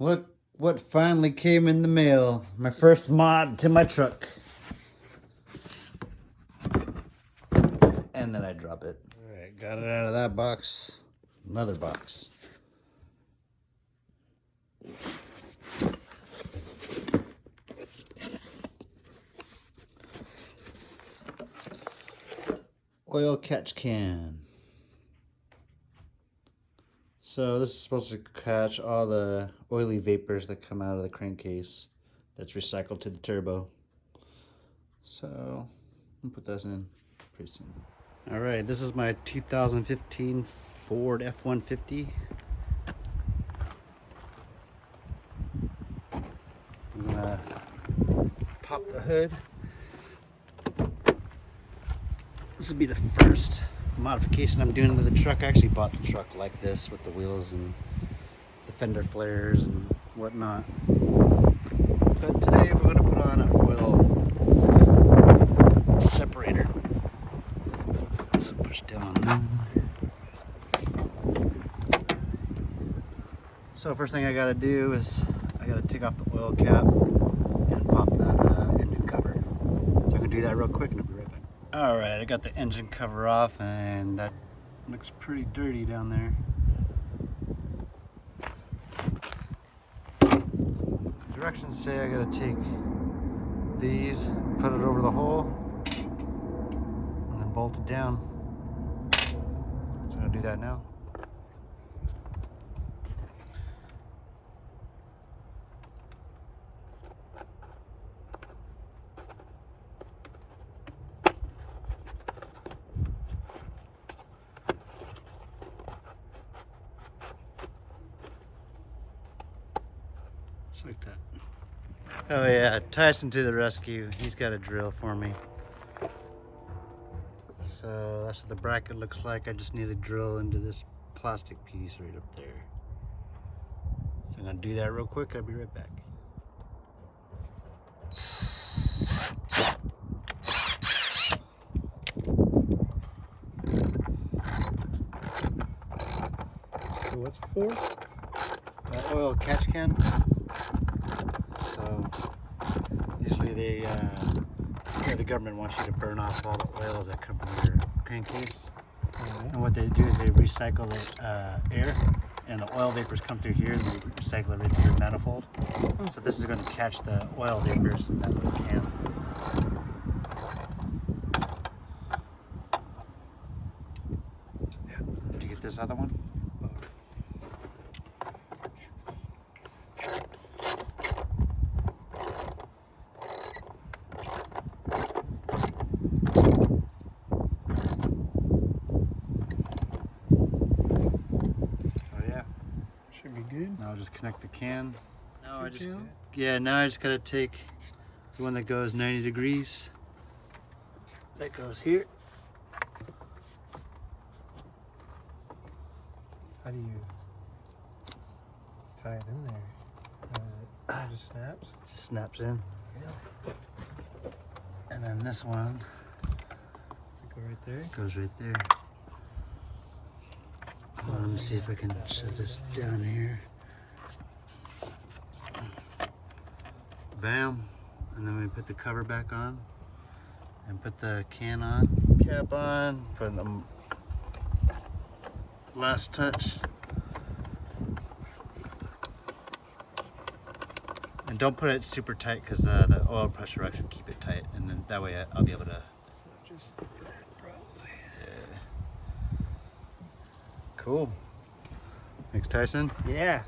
Look what finally came in the mail. My first mod to my truck. And then I drop it. Alright, got it out of that box. Another box. Oil catch can. So this is supposed to catch all the oily vapors that come out of the crankcase that's recycled to the turbo. So I'll put those in pretty soon. Alright, this is my 2015 Ford F-150. I'm gonna pop the hood. This will be the first modification I'm doing to the truck. I actually bought the truck like this with the wheels and the fender flares and whatnot. But today we're going to put on an oil separator. So push down on that. So first thing I got to do is I got to take off the oil cap and pop that engine cover. So I'm going to do that real quick and I'll be right back. Alright, I got the engine cover off and that looks pretty dirty down there. Directions say I gotta take these, put it over the hole, and then bolt it down. So I'm gonna do that now. Just like that. Oh yeah, Tyson to the rescue. He's got a drill for me. So that's what the bracket looks like. I just need to drill into this plastic piece right up there. So I'm gonna do that real quick. I'll be right back. So what's it for? Oil catch can. So usually the government wants you to burn off all the oils that come from your crankcase. And what they do is they recycle the air, and the oil vapors come through here and they recycle it right through the manifold. So this is going to catch the oil vapors in that little can. Did you get this other one? Should be good. Now I'll just connect the can. Now I just gotta take the one that goes 90 degrees. That goes here. How do you tie it in there? It just snaps? Just snaps in. And then this one Does it go right there? goes right there. Let me see if I can shove this down here. Bam. And then we put the cover back on and put the can on, cap on, put the last touch. And don't put it super tight because the oil pressure actually keep it tight, and then that way I'll be able to. So just probably. Yeah. Cool. Thanks, Tyson. Yeah.